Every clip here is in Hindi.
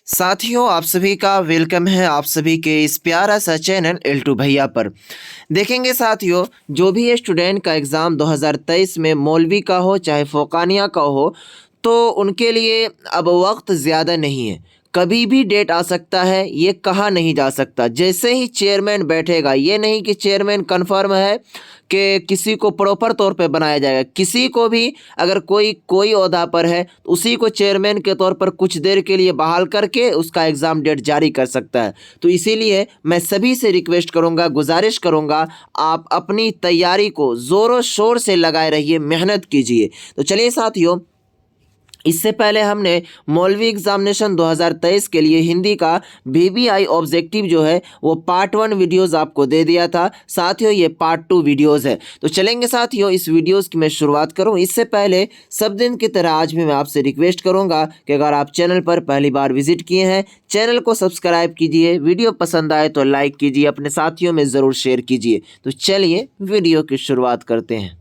साथियों, आप सभी का वेलकम है आप सभी के इस प्यारा सा चैनल एल2 भैया पर। देखेंगे साथियों, जो भी स्टूडेंट का एग्ज़ाम 2023 में मौलवी का हो चाहे फ़ोकानिया का हो, तो उनके लिए अब वक्त ज़्यादा नहीं है। कभी भी डेट आ सकता है, ये कहा नहीं जा सकता। जैसे ही चेयरमैन बैठेगा, ये नहीं कि चेयरमैन कन्फर्म है कि किसी को प्रॉपर तौर पे बनाया जाएगा। किसी को भी अगर कोई कोई ओहदा पर है, तो उसी को चेयरमैन के तौर पर कुछ देर के लिए बहाल करके उसका एग्ज़ाम डेट जारी कर सकता है। तो इसीलिए मैं सभी से रिक्वेस्ट करूंगा, गुजारिश करूंगा, आप अपनी तैयारी को ज़ोरों शोर से लगाए रहिए, मेहनत कीजिए। तो चलिए साथियों, इससे पहले हमने मौलवी एग्जामिनेशन 2023 के लिए हिंदी का VBI ऑब्जेक्टिव जो है वो पार्ट 1 वीडियोस आपको दे दिया था। साथियों, ये पार्ट 2 वीडियोस है। तो चलेंगे साथियों, इस वीडियोस की मैं शुरुआत करूं इससे पहले सब दिन की तरह आज भी मैं आपसे रिक्वेस्ट करूंगा कि अगर आप चैनल पर पहली बार विजिट किए हैं, चैनल को सब्सक्राइब कीजिए, वीडियो पसंद आए तो लाइक कीजिए, अपने साथियों में ज़रूर शेयर कीजिए। तो चलिए वीडियो की शुरुआत करते हैं।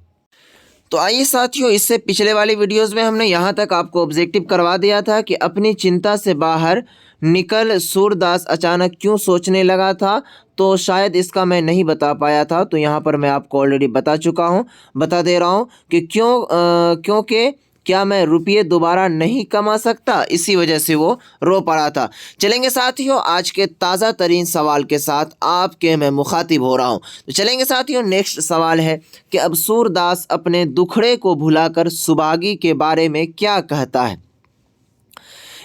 तो आइए साथियों, इससे पिछले वाली वीडियोस में हमने यहाँ तक आपको ऑब्जेक्टिव करवा दिया था कि अपनी चिंता से बाहर निकल सूरदास अचानक क्यों सोचने लगा था। तो शायद इसका मैं नहीं बता पाया था, तो यहाँ पर मैं आपको ऑलरेडी बता चुका हूँ, बता दे रहा हूँ कि क्योंकि क्या मैं रुपये दोबारा नहीं कमा सकता, इसी वजह से वो रो पड़ा था। चलेंगे साथियों, आज के ताज़ा तरीन सवाल के साथ आपके मैं मुखातिब हो रहा हूँ। तो चलेंगे साथियों, नेक्स्ट सवाल है कि अब सूरदास अपने दुखड़े को भुलाकर सुभागी के बारे में क्या कहता है।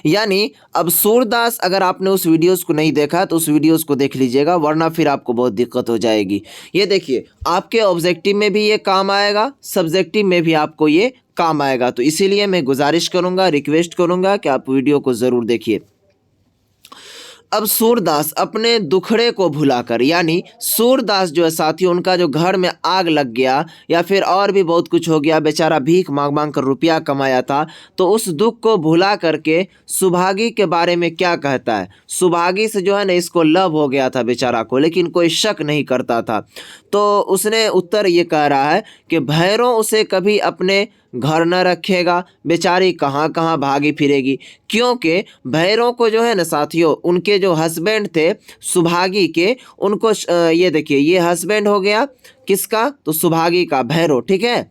यानी अब सूरदास, अगर आपने उस वीडियोस को नहीं देखा तो उस वीडियोस को देख लीजिएगा, वरना फिर आपको बहुत दिक्कत हो जाएगी। ये देखिए, आपके ऑब्जेक्टिव में भी ये काम आएगा, सब्जेक्टिव में भी आपको ये काम आएगा। तो इसीलिए मैं गुजारिश करूंगा, रिक्वेस्ट करूंगा कि आप वीडियो को ज़रूर देखिए। अब सूरदास अपने दुखड़े को भुलाकर, यानी सूरदास जो है साथियों, उनका जो घर में आग लग गया या फिर और भी बहुत कुछ हो गया, बेचारा भीख मांग मांग कर रुपया कमाया था, तो उस दुख को भुला करके सुभागी के बारे में क्या कहता है। सुभागी से जो है ना, इसको लव हो गया था बेचारा को, लेकिन कोई शक नहीं करता था। तो उसने उत्तर ये कह रहा है कि भैरों उसे कभी अपने घर न रखेगा, बेचारी कहाँ कहाँ भागी फिरेगी। क्योंकि भैरों को जो है ना साथियों, उनके जो हस्बैंड थे सुभागी के, उनको ये देखिए, ये हस्बैंड हो गया किसका, तो सुभागी का, भैरव, ठीक है।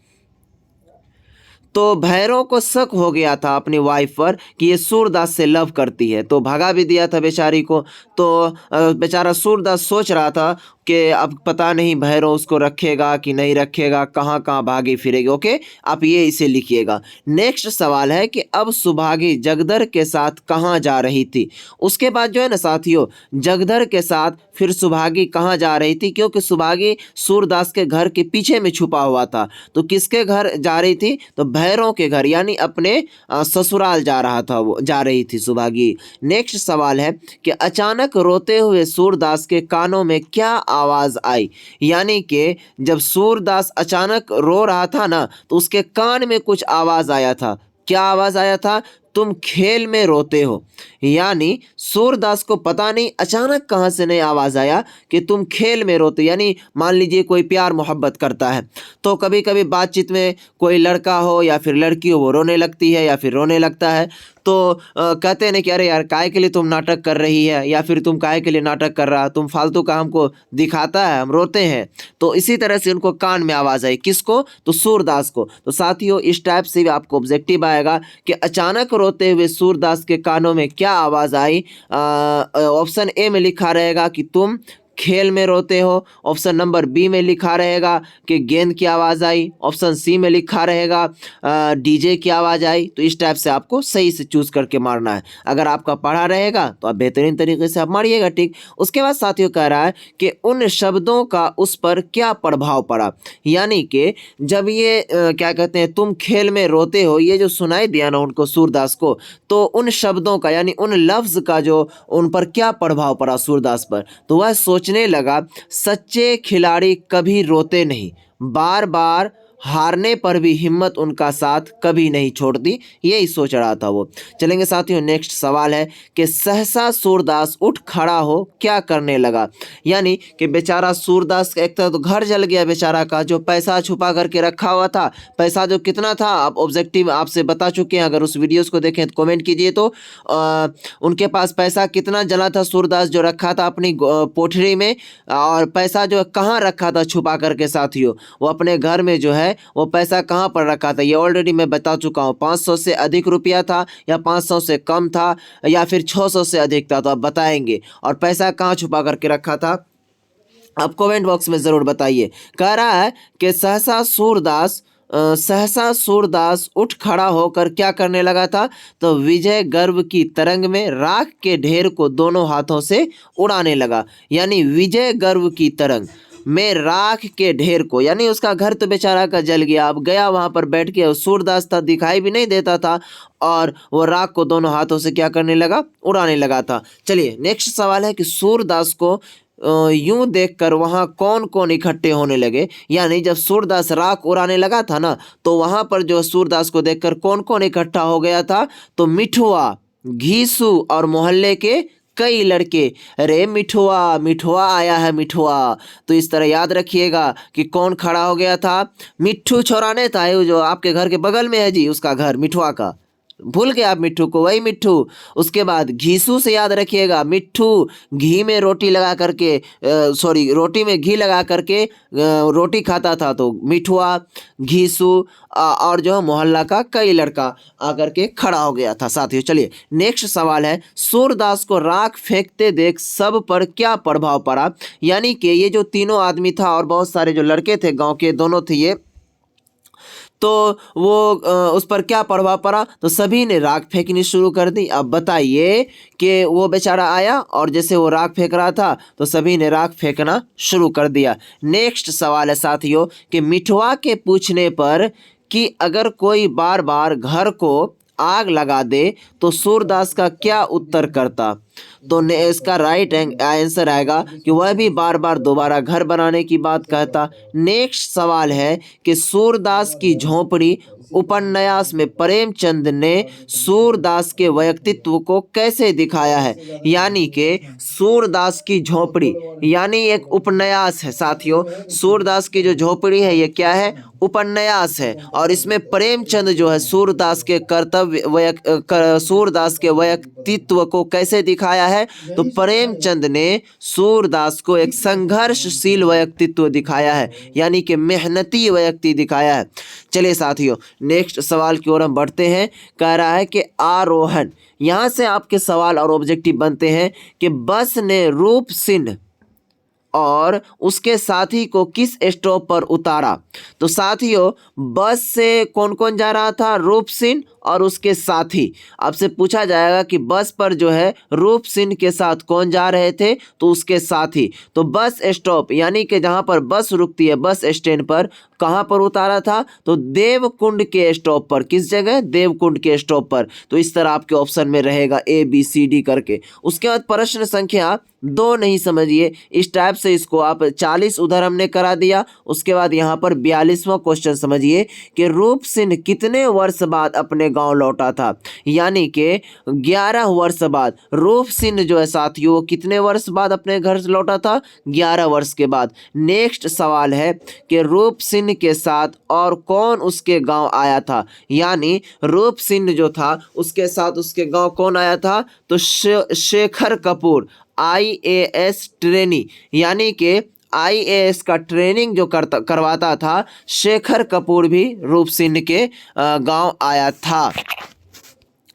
तो भैरव को शक हो गया था अपनी वाइफ पर कि ये सूरदास से लव करती है, तो भगा भी दिया था बेचारी को। तो बेचारा सूरदास सोच रहा था कि अब पता नहीं भैरव उसको रखेगा कि नहीं रखेगा, कहाँ कहाँ भागी फिरेगी। ओके, आप ये इसे लिखिएगा। नेक्स्ट सवाल है कि अब सुभागी जगदर के साथ कहाँ जा रही थी। उसके बाद जो है ना साथियों, जगदर के साथ फिर सुभागी कहाँ जा रही थी, क्योंकि सुभागी सूरदास के घर के पीछे में छुपा हुआ था। तो किसके घर जा रही थी, तो भैरव के घर, यानी अपने ससुराल जा रहा था, वो जा रही थी सुभागी। नेक्स्ट सवाल है कि अचानक रोते हुए सूरदास के कानों में क्या आवाज आई। यानी कि जब सूरदास अचानक रो रहा था ना, तो उसके कान में कुछ आवाज आया था। क्या आवाज आया था, तुम खेल में रोते हो। यानी सूरदास को पता नहीं अचानक कहाँ से नई आवाज़ आया कि तुम खेल में रोते। यानी मान लीजिए कोई प्यार मोहब्बत करता है, तो कभी कभी बातचीत में कोई लड़का हो या फिर लड़की हो, वो रोने लगती है या फिर रोने लगता है, तो कहते हैं ना कि अरे यार, काहे के लिए तुम नाटक कर रही है, या फिर तुम काहे के लिए नाटक कर रहा, तुम फालतू का हमको दिखाता है, हम रोते हैं। तो इसी तरह से उनको कान में आवाज़ आई, किसको, तो सूरदास को। तो साथियों, इस टाइप से भी आपको ऑब्जेक्टिव आएगा कि अचानक रोते हुए सूरदास के कानों में क्या आवाज़ आई। ऑप्शन ए में लिखा रहेगा कि तुम खेल में रोते हो, ऑप्शन नंबर बी में लिखा रहेगा कि गेंद की आवाज़ आई, ऑप्शन सी में लिखा रहेगा डीजे की आवाज़ आई। तो इस टाइप से आपको सही से चूज़ करके मारना है। अगर आपका पढ़ा रहेगा तो आप बेहतरीन तरीके से आप मारिएगा, ठीक। उसके बाद साथियों कह रहा है कि उन शब्दों का उस पर क्या प्रभाव पड़ा। यानी कि जब ये क्या कहते हैं, तुम खेल में रोते हो, ये जो सुनाई दिया ना उनको, सूरदास को, तो उन शब्दों का, यानी उन लफ्ज़ का जो उन पर क्या प्रभाव पड़ा सूरदास पर, तो वह सोचने लगा, सच्चे खिलाड़ी कभी रोते नहीं, बार बार हारने पर भी हिम्मत उनका साथ कभी नहीं छोड़ती, यही सोच रहा था वो। चलेंगे साथियों, नेक्स्ट सवाल है कि सहसा सूरदास उठ खड़ा हो क्या करने लगा। यानी कि बेचारा सूरदास एक तो घर जल गया बेचारा का, जो पैसा छुपा करके रखा हुआ था, पैसा जो कितना था आप ऑब्जेक्टिव आपसे बता चुके हैं, अगर उस वीडियोस को देखें तो कमेंट कीजिए। तो उनके पास पैसा कितना जला था सूरदास जो रखा था अपनी पोटरी में, और पैसा जो कहाँ रखा था छुपा करके साथियों, वो अपने घर में जो है वो पैसा कहाँ पर रखा था, ये ऑलरेडी मैं बता चुका हूँ। 500 से अधिक रुपया था या 500 से कम था या फिर 600 से अधिक था, तो आप बताएंगे। और पैसा कहाँ छुपा करके रखा था आप कमेंट बॉक्स में ज़रूर बताइए। कह रहा है कि सहसा सूरदास उठ खड़ा होकर क्या करने लगा था, तो विजय गर्व की तरंग में राख के ढेर को दोनों हाथों से उड़ाने लगा। यानी विजय गर्व की तरंग में राख के ढेर को, यानी उसका घर तो बेचारा का जल गया, अब गया वहां पर बैठ के, सूरदास था दिखाई भी नहीं देता था, और वो राख को दोनों हाथों से क्या करने लगा, उड़ाने लगा था। चलिए नेक्स्ट सवाल है कि सूरदास को यूं देखकर वहां कौन कौन इकट्ठे होने लगे। यानी जब सूरदास राख उड़ाने लगा था ना, तो वहां पर जो सूरदास को देखकर कौन कौन इकट्ठा हो गया था, तो मिठुआ, घीसू और मोहल्ले के कई लड़के। अरे मिठुआ मिठुआ आया है मिठुआ, तो इस तरह याद रखिएगा कि कौन खड़ा हो गया था, मिट्ठू छोराने था, ये जो आपके घर के बगल में है जी, उसका घर मिठुआ का, भूल गए आप मिट्ठू को, वही मिट्ठू। उसके बाद घीसू से याद रखिएगा, मिट्ठू घी में रोटी लगा करके रोटी में घी लगा करके रोटी खाता था, तो मिठुआ, घीसू और जो मोहल्ला का कई लड़का आकर के खड़ा हो गया था साथियों। चलिए नेक्स्ट सवाल है, सूरदास को राख फेंकते देख सब पर क्या प्रभाव पड़ा। यानी कि ये जो तीनों आदमी था और बहुत सारे जो लड़के थे गांव के, दोनों थे ये, तो वो उस पर क्या प्रभाव पड़ा, तो सभी ने राख फेंकनी शुरू कर दी। अब बताइए कि वो बेचारा आया और जैसे वो राख फेंक रहा था तो सभी ने राख फेंकना शुरू कर दिया। नेक्स्ट सवाल है साथियों कि मिठुआ के पूछने पर कि अगर कोई बार बार घर को आग लगा दे तो सूरदास का क्या उत्तर करता, तो इसका राइट आंसर आएगा कि वह भी बार बार दोबारा घर बनाने की बात कहता। नेक्स्ट सवाल है कि सूरदास की झोपड़ी उपन्यास में प्रेमचंद ने सूरदास के व्यक्तित्व को कैसे दिखाया है। यानी कि सूरदास की झोपड़ी यानी एक उपन्यास है साथियों, सूरदास की जो झोपड़ी है ये क्या है, उपन्यास है, और इसमें प्रेमचंद जो है सूरदास के सूरदास के व्यक्तित्व को कैसे दिखाया है, तो प्रेमचंद ने सूरदास को एक संघर्षशील व्यक्तित्व दिखाया है, यानी कि मेहनती व्यक्ति दिखाया है। चलिए साथियों नेक्स्ट सवाल की ओर हम बढ़ते हैं। कह रहा है कि आरोहण, यहाँ से आपके सवाल और ऑब्जेक्टिव बनते हैं कि बस ने रूप सिंह और उसके साथी को किस स्टॉप पर उतारा। तो साथियों बस से कौन कौन जा रहा था, रूप सिंह और उसके साथी। आपसे पूछा जाएगा कि बस पर जो है रूप सिंह के साथ कौन जा रहे थे, तो उसके साथी। तो बस स्टॉप यानी कि जहां पर बस रुकती है बस स्टैंड पर, कहां पर उतारा था, तो देवकुंड के स्टॉप पर। किस जगह, देवकुंड के स्टॉप पर। तो इस तरह आपके ऑप्शन में रहेगा ABCD करके। उसके बाद प्रश्न संख्या 2 नहीं समझिए, इस टाइप से इसको आप 40 उधर हमने करा दिया। उसके बाद यहाँ पर 42वां क्वेश्चन समझिए कि रूप सिंह कितने वर्ष बाद अपने गांव लौटा था। यानी कि 11 वर्ष बाद रूप सिंह जो है साथियों वो कितने वर्ष बाद अपने घर से लौटा था, 11 वर्ष के बाद। नेक्स्ट सवाल है कि रूप सिंह के साथ और कौन उसके गांव आया था। यानी रूप सिंह जो था उसके साथ उसके गांव कौन आया था, तो शेखर कपूर IAS ट्रेनी, यानी कि IAS का ट्रेनिंग जो करवाता था शेखर कपूर भी रूप सिंह के गांव आया था।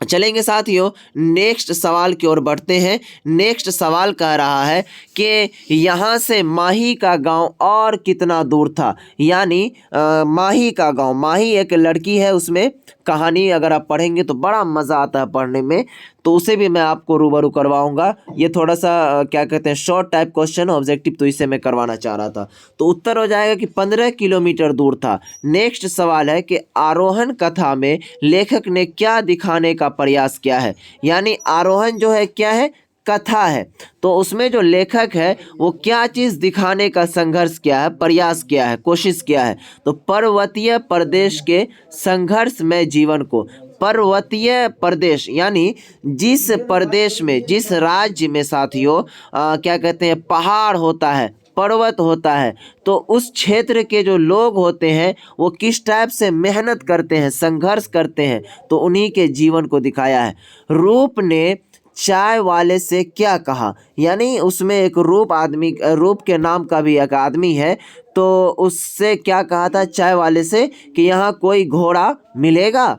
चलेंगे साथियों नेक्स्ट सवाल की ओर बढ़ते हैं। नेक्स्ट सवाल कह रहा है कि यहाँ से माही का गांव और कितना दूर था। यानी माही का गांव, माही एक लड़की है, उसमें कहानी अगर आप पढ़ेंगे तो बड़ा मज़ा आता है पढ़ने में, तो उसे भी मैं आपको रूबरू करवाऊंगा। ये थोड़ा सा क्या कहते हैं शॉर्ट टाइप क्वेश्चन ऑब्जेक्टिव, तो इसे मैं करवाना चाह रहा था। तो उत्तर हो जाएगा कि 15 किलोमीटर दूर था। नेक्स्ट सवाल है कि आरोहण कथा में लेखक ने क्या दिखाने का प्रयास किया है। यानी आरोहण जो है क्या है, कथा है। तो उसमें जो लेखक है वो क्या चीज़ दिखाने का संघर्ष किया है, प्रयास किया है, कोशिश किया है। तो पर्वतीय प्रदेश के संघर्षमय जीवन को, पर्वतीय प्रदेश यानी जिस प्रदेश में, जिस राज्य में साथियों क्या कहते हैं, पहाड़ होता है, पर्वत होता है, तो उस क्षेत्र के जो लोग होते हैं वो किस टाइप से मेहनत करते हैं, संघर्ष करते हैं, तो उन्हीं के जीवन को दिखाया है। रूप ने चाय वाले से क्या कहा, यानी उसमें एक रूप आदमी, रूप के नाम का भी एक आदमी है, तो उससे क्या कहा था चाय वाले से कि यहाँ कोई घोड़ा मिलेगा।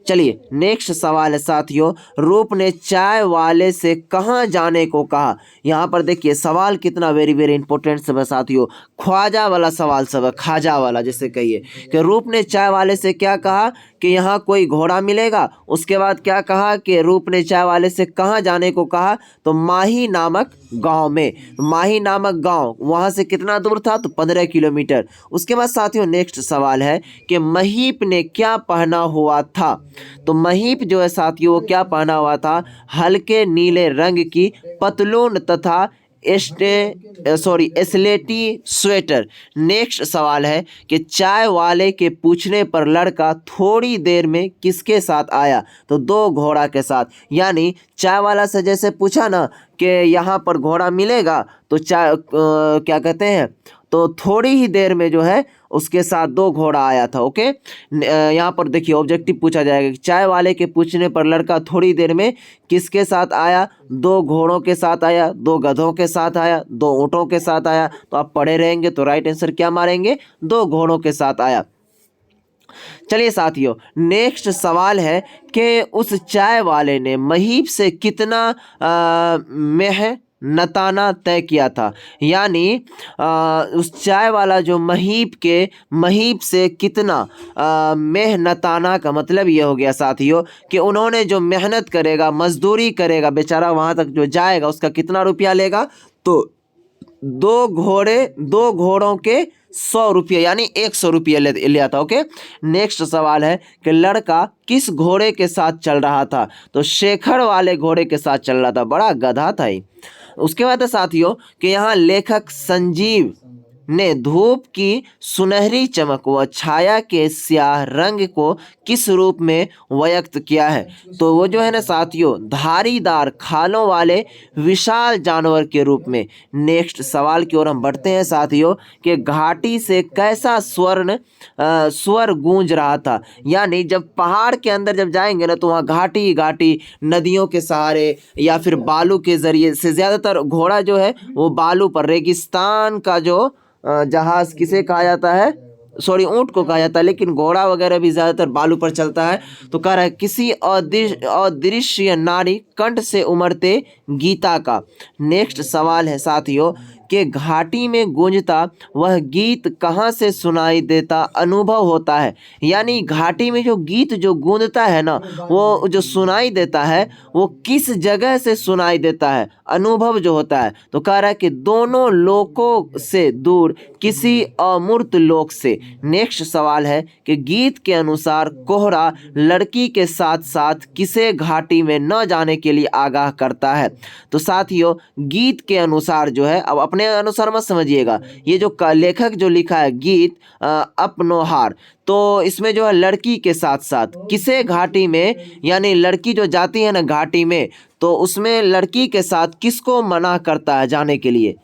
चलिए नेक्स्ट सवाल है साथियों, रूप ने चाय वाले से कहाँ जाने को कहा। यहाँ पर देखिए सवाल कितना वेरी वेरी इंपॉर्टेंट सब है साथियों, ख्वाजा वाला सवाल सब है, खाजा वाला जैसे कहिए कि रूप ने चाय वाले से क्या कहा कि यहाँ कोई घोड़ा मिलेगा। उसके बाद क्या कहा कि रूप ने चाय वाले से कहाँ जाने को कहा, तो माही नामक गांव में। माही नामक गांव वहाँ से कितना दूर था, तो 15 किलोमीटर। उसके बाद साथियों नेक्स्ट सवाल है कि महीप ने क्या पहना हुआ था। तो महीप जो है साथियों वो क्या पहना हुआ था, हल्के नीले रंग की पतलून तथा स्लेटी स्वेटर। नेक्स्ट सवाल है कि चाय वाले के पूछने पर लड़का थोड़ी देर में किसके साथ आया, तो 2 घोड़ा के साथ। यानी चाय वाला से जैसे पूछा ना कि यहाँ पर घोड़ा मिलेगा, तो चाय क्या कहते हैं, तो थोड़ी ही देर में जो है उसके साथ 2 घोड़ा आया था। ओके, यहाँ पर देखिए ऑब्जेक्टिव पूछा जाएगा कि चाय वाले के पूछने पर लड़का थोड़ी देर में किसके साथ आया, 2 घोड़ों के साथ आया, 2 गधों के साथ आया, 2 ऊँटों के साथ आया। तो आप पढ़े रहेंगे तो राइट आंसर क्या मारेंगे, 2 घोड़ों के साथ आया। चलिए साथियों नेक्स्ट सवाल है कि उस चाय वाले ने महीप से कितना मेहनताना तय किया था। यानी उस चाय वाला जो महीप से कितना मेहनताना का मतलब ये हो गया साथियों कि उन्होंने जो मेहनत करेगा, मजदूरी करेगा, बेचारा वहाँ तक जो जाएगा उसका कितना रुपया लेगा, तो 2 घोड़ों के 100 रुपये यानी 100 रुपये ले आता। ओके, नेक्स्ट सवाल है कि लड़का किस घोड़े के साथ चल रहा था, तो शेखर वाले घोड़े के साथ चल रहा था, बड़ा गधा था ही। उसके बाद साथियों कि यहाँ लेखक संजीव ने धूप की सुनहरी चमक व छाया के स्याह रंग को किस रूप में व्यक्त किया है, तो वो जो है ना साथियों धारीदार खालों वाले विशाल जानवर के रूप में। नेक्स्ट सवाल की ओर हम बढ़ते हैं साथियों कि घाटी से कैसा स्वर गूंज रहा था। यानी जब पहाड़ के अंदर जब जाएंगे ना तो वहाँ घाटी घाटी नदियों के सहारे या फिर बालू के जरिए से, ज़्यादातर घोड़ा जो है वो बालू पर, रेगिस्तान का जो जहाज किसे कहा जाता है, सॉरी ऊँट को कहा जाता है, लेकिन घोड़ा वगैरह भी ज़्यादातर बालू पर चलता है। तो कह रहा है किसी अदृश्य नारी कंठ से उमड़ते गीता का। नेक्स्ट सवाल है साथियों कि घाटी में गूंजता वह गीत कहाँ से सुनाई देता अनुभव होता है। यानी घाटी में जो गीत जो गूंजता है ना, वो जो सुनाई देता है वो किस जगह से सुनाई देता है, अनुभव जो होता है। तो कह रहा है कि दोनों लोकों से दूर किसी अमूर्त लोक से। नेक्स्ट सवाल है कि गीत के अनुसार कोहरा लड़की के साथ साथ किसे घाटी में न जाने के लिए आगाह करता है। तो साथियों गीत के अनुसार जो है, अब अपने अनुसार मत समझिएगा, ये जो लेखक जो लिखा है गीत अपनोहार, तो इसमें जो है लड़की के साथ साथ किसे घाटी में, यानी लड़की जो जाती है ना घाटी में, तो उसमें लड़की के साथ किसको मना करता है जाने के लिए,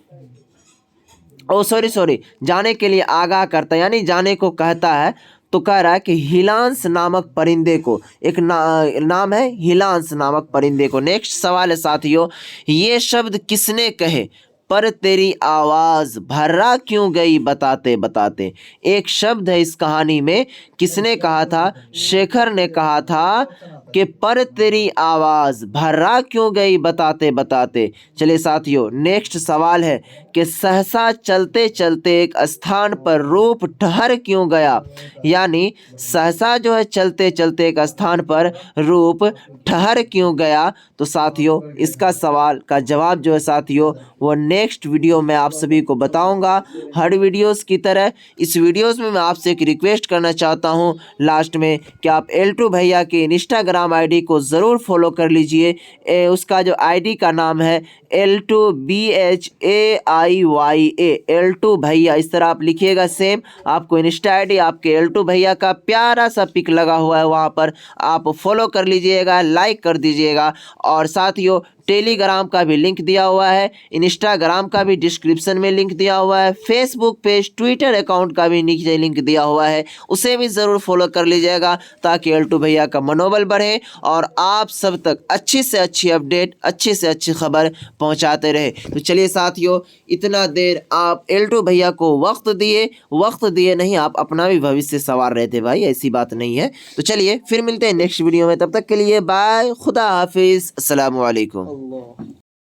सॉरी जाने के लिए आगाह करता है, यानी जाने को कहता है। तो कह रहा है कि हिलांस नामक परिंदे को, एक नाम है हिलांस नामक परिंदे को। नेक्स्ट सवाल है साथियों, ये शब्द किसने कहे, पर तेरी आवाज़ भर्रा क्यों गई बताते बताते। एक शब्द है इस कहानी में, किसने कहा था, शेखर ने कहा था कि पर तेरी आवाज़ भर्रा क्यों गई बताते बताते। चलिए साथियों नेक्स्ट सवाल है कि सहसा चलते चलते एक स्थान पर रूप ठहर क्यों गया। यानी सहसा जो है चलते चलते एक स्थान पर रूप ठहर क्यों गया। तो साथियों इसका सवाल का जवाब जो है साथियों वो नेक्स्ट वीडियो में आप सभी को बताऊंगा। हर वीडियोस की तरह इस वीडियोस में मैं आपसे एक रिक्वेस्ट करना चाहता हूं लास्ट में कि आप L2 भैया के इंस्टाग्राम टेलीग्राम आईडी को ज़रूर फॉलो कर लीजिए। उसका जो आईडी का नाम है L2BHAIYA, L2 भैया, इस तरह आप लिखिएगा। सेम आपको इंस्टा आईडी आपके L2 भैया का प्यारा सा पिक लगा हुआ है, वहाँ पर आप फॉलो कर लीजिएगा, लाइक कर दीजिएगा। और साथियों टेलीग्राम का भी लिंक दिया हुआ है, इंस्टाग्राम का भी डिस्क्रिप्शन में लिंक दिया हुआ है, फेसबुक पेज, ट्विटर अकाउंट का भी नीचे लिंक दिया हुआ है, उसे भी ज़रूर फॉलो कर लीजिएगा ताकि L2 भैया का मनोबल बढ़े और आप सब तक अच्छी से अच्छी अपडेट, अच्छी से अच्छी खबर पहुंचाते रहे। तो चलिए साथियों, इतना देर आप L2 भैया को वक्त दिए नहीं, आप अपना भी भविष्य संवार रहे थे भाई, ऐसी बात नहीं है। तो चलिए फिर मिलते हैं नेक्स्ट वीडियो में, तब तक के लिए बाय, खुदा हाफिज़, अस्सलाम वालेकुम।